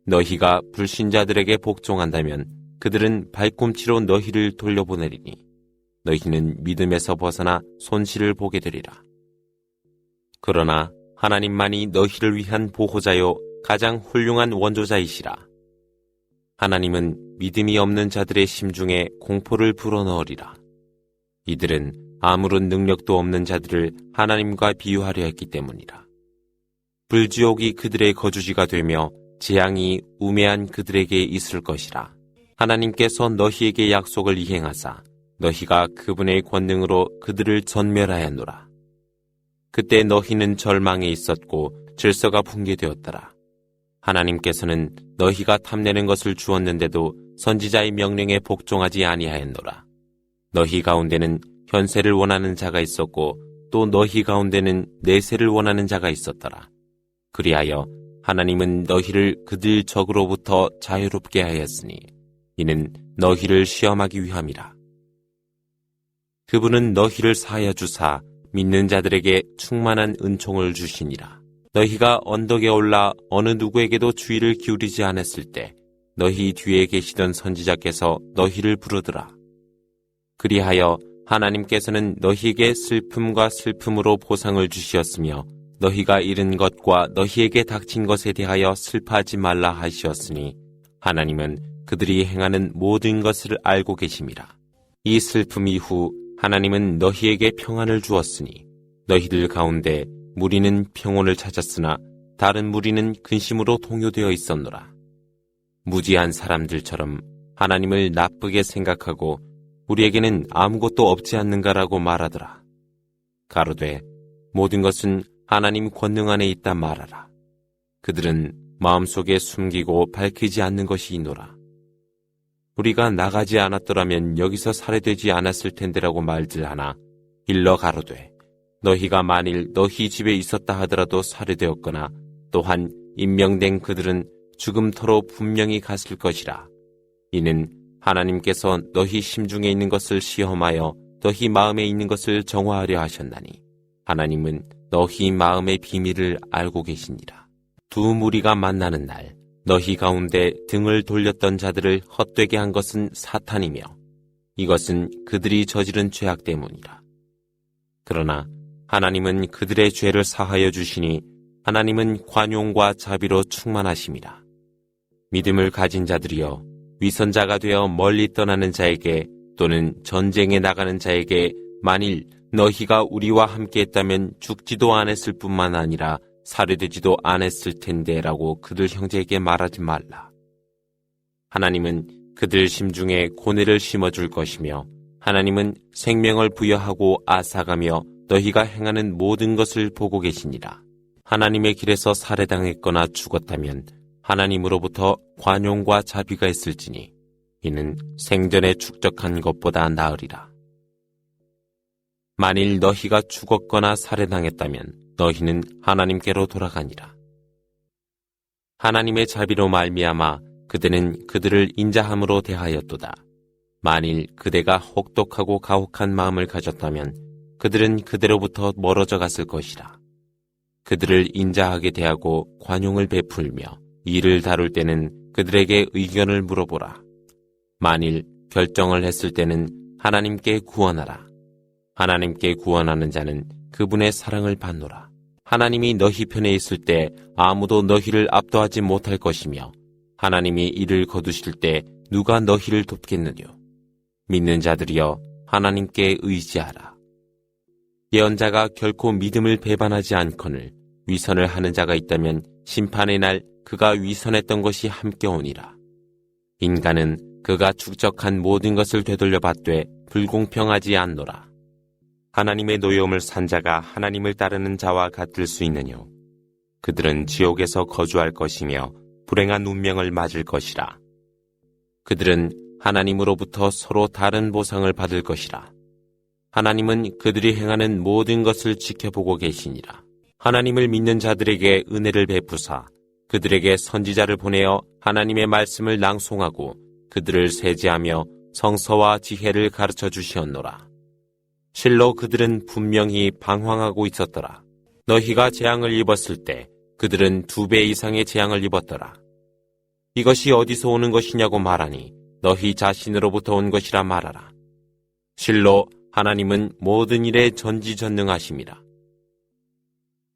너희가 불신자들에게 복종한다면 그들은 발꿈치로 너희를 돌려보내리니 너희는 믿음에서 벗어나 손실을 보게 되리라. 그러나 하나님만이 너희를 위한 보호자요 가장 훌륭한 원조자이시라. 하나님은 믿음이 없는 자들의 심중에 공포를 불어넣으리라. 이들은 아무런 능력도 없는 자들을 하나님과 비유하려 했기 때문이라. 불지옥이 그들의 거주지가 되며 재앙이 우매한 그들에게 있을 것이라. 하나님께서 너희에게 약속을 이행하사 너희가 그분의 권능으로 그들을 전멸하였노라. 그때 너희는 절망에 있었고 질서가 붕괴되었더라. 하나님께서는 너희가 탐내는 것을 주었는데도 선지자의 명령에 복종하지 아니하였노라. 너희 가운데는 현세를 원하는 자가 있었고 또 너희 가운데는 내세를 원하는 자가 있었더라. 그리하여 하나님은 너희를 그들 적으로부터 자유롭게 하였으니 이는 너희를 시험하기 위함이라. 그분은 너희를 사하여 주사 믿는 자들에게 충만한 은총을 주시니라. 너희가 언덕에 올라 어느 누구에게도 주의를 기울이지 않았을 때 너희 뒤에 계시던 선지자께서 너희를 부르더라. 그리하여 하나님께서는 너희에게 슬픔과 슬픔으로 보상을 주시었으며 너희가 잃은 것과 너희에게 닥친 것에 대하여 슬퍼하지 말라 하시었으니 하나님은 그들이 행하는 모든 것을 알고 계심이라. 이 슬픔 이후 하나님은 너희에게 평안을 주었으니 너희들 가운데 무리는 평온을 찾았으나 다른 무리는 근심으로 동요되어 있었노라. 무지한 사람들처럼 하나님을 나쁘게 생각하고 우리에게는 아무것도 없지 않는가라고 말하더라. 가로되 모든 것은 하나님 권능 안에 있다 말하라. 그들은 마음속에 숨기고 밝히지 않는 것이 있노라. 우리가 나가지 않았더라면 여기서 살해되지 않았을 텐데라고 말들하나 일러 가로되 너희가 만일 너희 집에 있었다 하더라도 살해되었거나 또한 임명된 그들은 죽음터로 분명히 갔을 것이라. 이는 하나님께서 너희 심중에 있는 것을 시험하여 너희 마음에 있는 것을 정화하려 하셨나니 하나님은 너희 마음의 비밀을 알고 계시니라. 두 무리가 만나는 날 너희 가운데 등을 돌렸던 자들을 헛되게 한 것은 사탄이며 이것은 그들이 저지른 죄악 때문이라. 그러나 하나님은 그들의 죄를 사하여 주시니 하나님은 관용과 자비로 충만하심이라. 믿음을 가진 자들이여 위선자가 되어 멀리 떠나는 자에게 또는 전쟁에 나가는 자에게 만일 너희가 우리와 함께 했다면 죽지도 않았을 뿐만 아니라 살해되지도 않았을 텐데 라고 그들 형제에게 말하지 말라. 하나님은 그들 심중에 고뇌를 심어줄 것이며 하나님은 생명을 부여하고 앗아가며 너희가 행하는 모든 것을 보고 계시니라. 하나님의 길에서 살해당했거나 죽었다면 하나님으로부터 관용과 자비가 있을지니 이는 생전에 축적한 것보다 나으리라. 만일 너희가 죽었거나 살해당했다면 너희는 하나님께로 돌아가니라. 하나님의 자비로 말미암아 그대는 그들을 인자함으로 대하였도다. 만일 그대가 혹독하고 가혹한 마음을 가졌다면 그들은 그대로부터 멀어져 갔을 것이라. 그들을 인자하게 대하고 관용을 베풀며 일을 다룰 때는 그들에게 의견을 물어보라. 만일 결정을 했을 때는 하나님께 구원하라. 하나님께 구원하는 자는 그분의 사랑을 받노라. 하나님이 너희 편에 있을 때 아무도 너희를 압도하지 못할 것이며 하나님이 이를 거두실 때 누가 너희를 돕겠느뇨. 믿는 자들이여 하나님께 의지하라. 예언자가 결코 믿음을 배반하지 않거늘 위선을 하는 자가 있다면 심판의 날 그가 위선했던 것이 함께 오니라. 인간은 그가 축적한 모든 것을 되돌려받되 불공평하지 않노라. 하나님의 노여움을 산 자가 하나님을 따르는 자와 같을 수 있느뇨. 그들은 지옥에서 거주할 것이며 불행한 운명을 맞을 것이라. 그들은 하나님으로부터 서로 다른 보상을 받을 것이라. 하나님은 그들이 행하는 모든 것을 지켜보고 계시니라. 하나님을 믿는 자들에게 은혜를 베푸사 그들에게 선지자를 보내어 하나님의 말씀을 낭송하고 그들을 세지하며 성서와 지혜를 가르쳐 주시었노라. 실로 그들은 분명히 방황하고 있었더라. 너희가 재앙을 입었을 때 그들은 2배 이상의 재앙을 입었더라. 이것이 어디서 오는 것이냐고 말하니 너희 자신으로부터 온 것이라 말하라. 실로 하나님은 모든 일에 전지전능하심이라.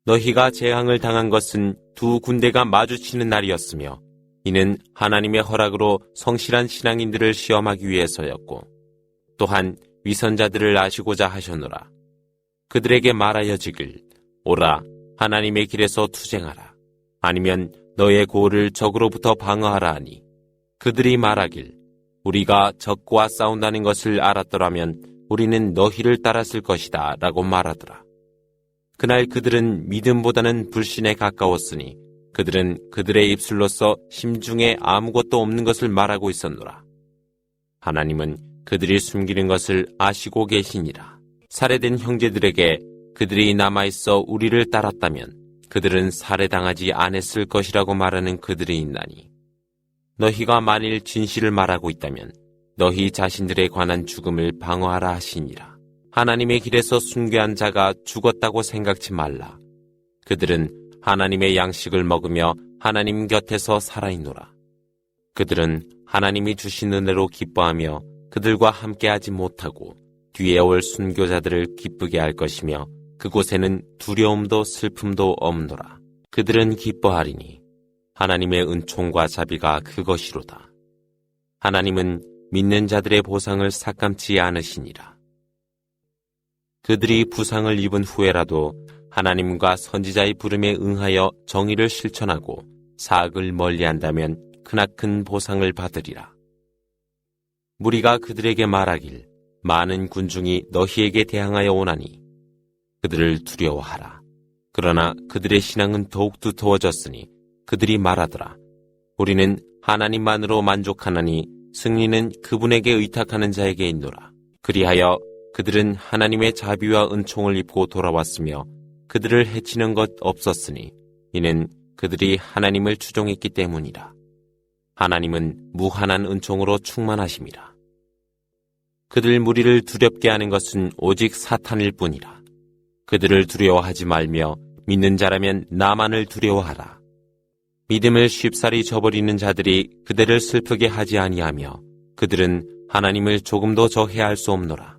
너희가 재앙을 당한 것은 2 군대가 마주치는 날이었으며 이는 하나님의 허락으로 성실한 신앙인들을 시험하기 위해서였고 또한 위선자들을 아시고자 하셨노라. 그들에게 말하여지길 오라 하나님의 길에서 투쟁하라. 아니면 너의 고를 적으로부터 방어하라 하니 그들이 말하길 우리가 적과 싸운다는 것을 알았더라면 우리는 너희를 따랐을 것이다 라고 말하더라. 그날 그들은 믿음보다는 불신에 가까웠으니 그들은 그들의 입술로서 심중에 아무것도 없는 것을 말하고 있었노라. 하나님은 그들이 숨기는 것을 아시고 계시니라. 살해된 형제들에게 그들이 남아있어 우리를 따랐다면 그들은 살해당하지 않았을 것이라고 말하는 그들이 있나니 너희가 만일 진실을 말하고 있다면 너희 자신들에 관한 죽음을 방어하라 하시니라. 하나님의 길에서 순교한 자가 죽었다고 생각지 말라. 그들은 하나님의 양식을 먹으며 하나님 곁에서 살아있노라. 그들은 하나님이 주신 은혜로 기뻐하며 그들과 함께하지 못하고 뒤에 올 순교자들을 기쁘게 할 것이며 그곳에는 두려움도 슬픔도 없노라. 그들은 기뻐하리니 하나님의 은총과 자비가 그것이로다. 하나님은 믿는 자들의 보상을 삭감치 않으시니라. 그들이 부상을 입은 후에라도 하나님과 선지자의 부름에 응하여 정의를 실천하고 사악을 멀리한다면 크나큰 보상을 받으리라. 무리가 그들에게 말하길 많은 군중이 너희에게 대항하여 오나니 그들을 두려워하라. 그러나 그들의 신앙은 더욱 두터워졌으니 그들이 말하더라. 우리는 하나님만으로 만족하나니 승리는 그분에게 의탁하는 자에게 있노라. 그리하여 그들은 하나님의 자비와 은총을 입고 돌아왔으며 그들을 해치는 것 없었으니 이는 그들이 하나님을 추종했기 때문이라. 하나님은 무한한 은총으로 충만하심이라. 그들 무리를 두렵게 하는 것은 오직 사탄일 뿐이라. 그들을 두려워하지 말며 믿는 자라면 나만을 두려워하라. 믿음을 쉽사리 저버리는 자들이 그들을 슬프게 하지 아니하며 그들은 하나님을 조금도 저해할 수 없노라.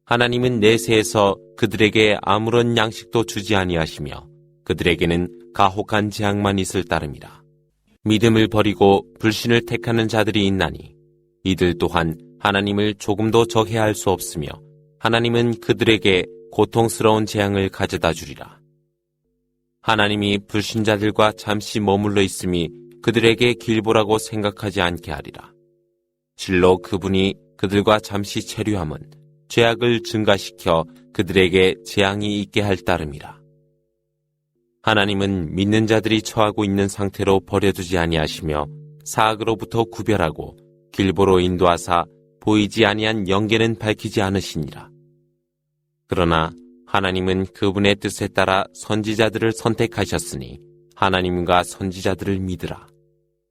하나님은 내세에서 그들에게 아무런 양식도 주지 아니하시며 그들에게는 가혹한 재앙만 있을 따름이라. 믿음을 버리고 불신을 택하는 자들이 있나니 이들 또한 하나님을 조금도 저해할 수 없으며 하나님은 그들에게 고통스러운 재앙을 가져다 주리라. 하나님이 불신자들과 잠시 머물러 있음이 그들에게 길보라고 생각하지 않게 하리라. 실로 그분이 그들과 잠시 체류함은 죄악을 증가시켜 그들에게 재앙이 있게 할 따름이라. 하나님은 믿는 자들이 처하고 있는 상태로 버려두지 아니하시며 사악으로부터 구별하고 길보로 인도하사 보이지 아니한 영계는 밝히지 않으시니라. 그러나 하나님은 그분의 뜻에 따라 선지자들을 선택하셨으니 하나님과 선지자들을 믿으라.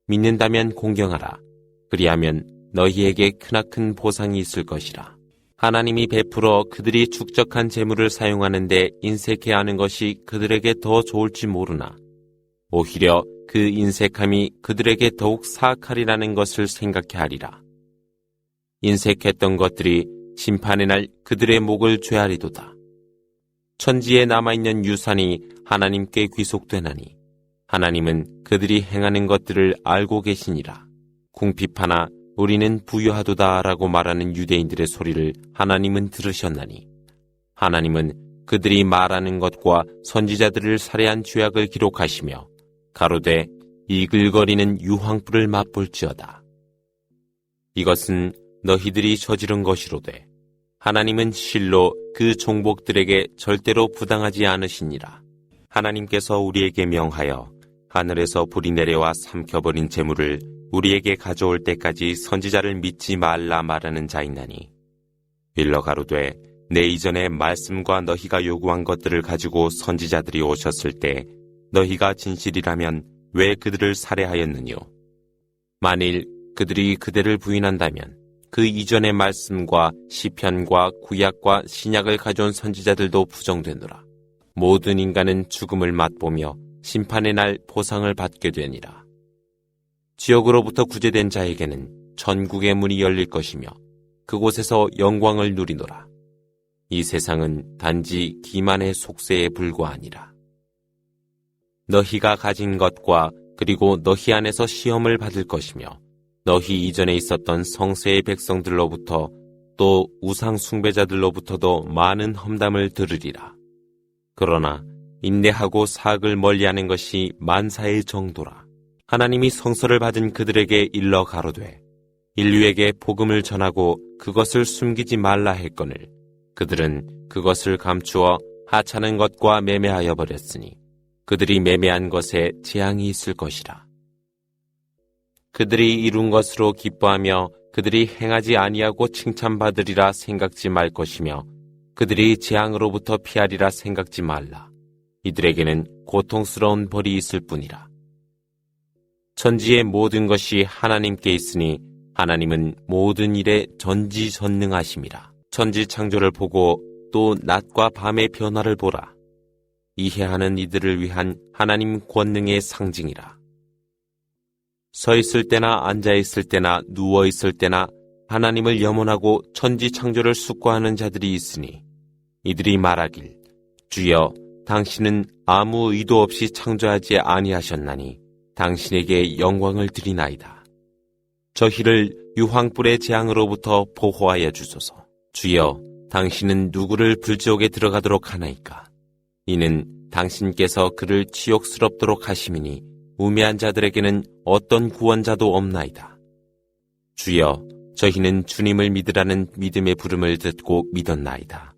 믿는다면 공경하라. 그리하면 너희에게 크나큰 보상이 있을 것이라. 하나님이 베풀어 그들이 축적한 재물을 사용하는데 인색해 하는 것이 그들에게 더 좋을지 모르나 오히려 그 인색함이 그들에게 더욱 사악하리라는 것을 생각해 하리라. 인색했던 것들이 심판의 날 그들의 목을 죄하리도다. 천지에 남아있는 유산이 하나님께 귀속되나니 하나님은 그들이 행하는 것들을 알고 계시니라. 궁핍하나 우리는 부유하도다 라고 말하는 유대인들의 소리를 하나님은 들으셨나니 하나님은 그들이 말하는 것과 선지자들을 살해한 죄악을 기록하시며 가로되 이글거리는 유황불을 맛볼지어다. 이것은 너희들이 저지른 것이로되 하나님은 실로 그 종복들에게 절대로 부당하지 않으시니라. 하나님께서 우리에게 명하여 하늘에서 불이 내려와 삼켜버린 재물을 우리에게 가져올 때까지 선지자를 믿지 말라 말하는 자 있나니 일러 가로되 내 이전에 말씀과 너희가 요구한 것들을 가지고 선지자들이 오셨을 때 너희가 진실이라면 왜 그들을 살해하였느뇨. 만일 그들이 그대를 부인한다면 그 이전의 말씀과 시편과 구약과 신약을 가져온 선지자들도 부정되노라. 모든 인간은 죽음을 맛보며 심판의 날 보상을 받게 되니라. 지옥으로부터 구제된 자에게는 천국의 문이 열릴 것이며 그곳에서 영광을 누리노라. 이 세상은 단지 기만의 속세에 불과하니라. 너희가 가진 것과 그리고 너희 안에서 시험을 받을 것이며 너희 이전에 있었던 성세의 백성들로부터 또 우상 숭배자들로부터도 많은 험담을 들으리라. 그러나 인내하고 사악을 멀리하는 것이 만사의 정도라. 하나님이 성서를 받은 그들에게 일러 가로되 인류에게 복음을 전하고 그것을 숨기지 말라 했거늘 그들은 그것을 감추어 하찮은 것과 매매하여 버렸으니 그들이 매매한 것에 재앙이 있을 것이라. 그들이 이룬 것으로 기뻐하며 그들이 행하지 아니하고 칭찬받으리라 생각지 말 것이며 그들이 재앙으로부터 피하리라 생각지 말라. 이들에게는 고통스러운 벌이 있을 뿐이라. 천지의 모든 것이 하나님께 있으니 하나님은 모든 일에 전지전능하심이라. 천지 창조를 보고 또 낮과 밤의 변화를 보라. 이해하는 이들을 위한 하나님 권능의 상징이라. 서 있을 때나 앉아 있을 때나 누워 있을 때나 하나님을 염원하고 천지 창조를 숙고하는 자들이 있으니 이들이 말하길 주여 당신은 아무 의도 없이 창조하지 아니하셨나니 당신에게 영광을 드리나이다. 저희를 유황불의 재앙으로부터 보호하여 주소서. 주여 당신은 누구를 불지옥에 들어가도록 하나이까? 이는 당신께서 그를 치욕스럽도록 하심이니 우매한 자들에게는 어떤 구원자도 없나이다. 주여 저희는 주님을 믿으라는 믿음의 부름을 듣고 믿었나이다.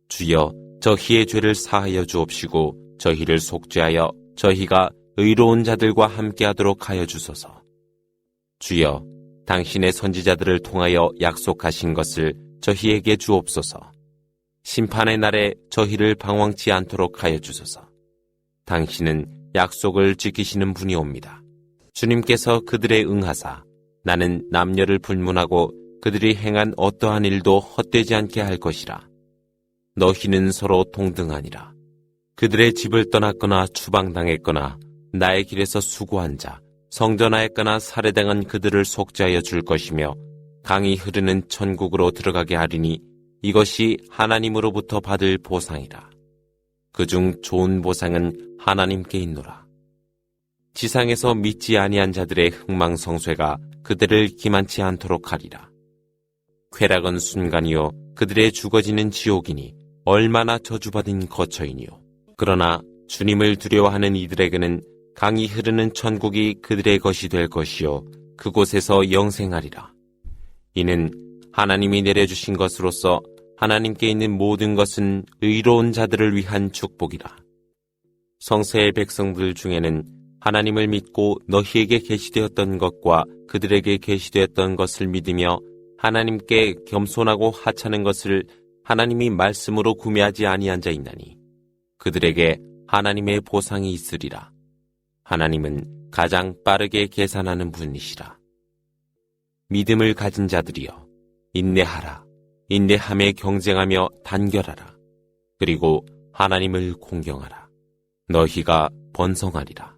주여 저희의 죄를 사하여 주옵시고 저희를 속죄하여 저희가 의로운 자들과 함께하도록 하여 주소서. 주여 당신의 선지자들을 통하여 약속하신 것을 저희에게 주옵소서. 심판의 날에 저희를 방황치 않도록 하여 주소서. 당신은 약속을 지키시는 분이옵니다. 주님께서 그들의 응하사 나는 남녀를 불문하고 그들이 행한 어떠한 일도 헛되지 않게 할 것이라. 너희는 서로 동등하니라. 그들의 집을 떠났거나 추방당했거나 나의 길에서 수고한 자, 성전하였거나 살해당한 그들을 속죄하여 줄 것이며 강이 흐르는 천국으로 들어가게 하리니 이것이 하나님으로부터 받을 보상이라. 그중 좋은 보상은 하나님께 있노라. 지상에서 믿지 아니한 자들의 흥망성쇠가 그들을 기만치 않도록 하리라. 쾌락은 순간이요 그들의 죽어지는 지옥이니 얼마나 저주받은 거처이니요. 그러나 주님을 두려워하는 이들에게는 강이 흐르는 천국이 그들의 것이 될 것이요 그곳에서 영생하리라. 이는 하나님이 내려주신 것으로서 하나님께 있는 모든 것은 의로운 자들을 위한 축복이라. 성세의 백성들 중에는 하나님을 믿고 너희에게 계시되었던 것과 그들에게 계시되었던 것을 믿으며 하나님께 겸손하고 하찮은 것을 하나님이 말씀으로 구매하지 아니한 자 있나니 그들에게 하나님의 보상이 있으리라. 하나님은 가장 빠르게 계산하는 분이시라. 믿음을 가진 자들이여 인내하라. 인내함에 경쟁하며 단결하라. 그리고 하나님을 공경하라. 너희가 번성하리라.